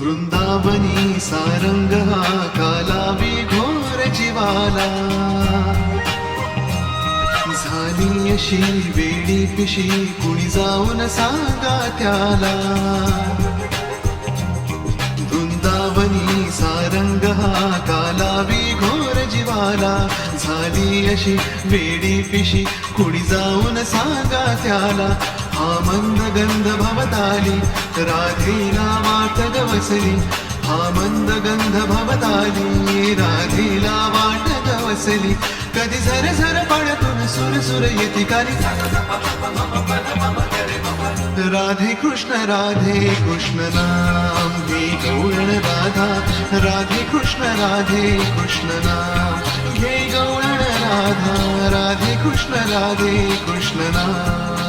वृंदावनी सारंग हा कालावी घोर जीवाला, झाली अशी वेडी पिशी कुणी जाऊन सांगा त्याला. वृंदावनी सारंग हा कालावी घोर जीवाला, झाली अशी वेडी पिशी कुणी जाऊन सांगा त्याला. हा मंद गंध भवताली राधेला वाट गवसली, हा मंद गंध भवताली राधेला वाट गवसली. कधी झर झर पाण्यातून सुर सुर येती काली. राधे कृष्ण नाम घे गवळण राधा, राधे कृष्ण नाम घे गवळण राधा, राधे कृष्ण नाम.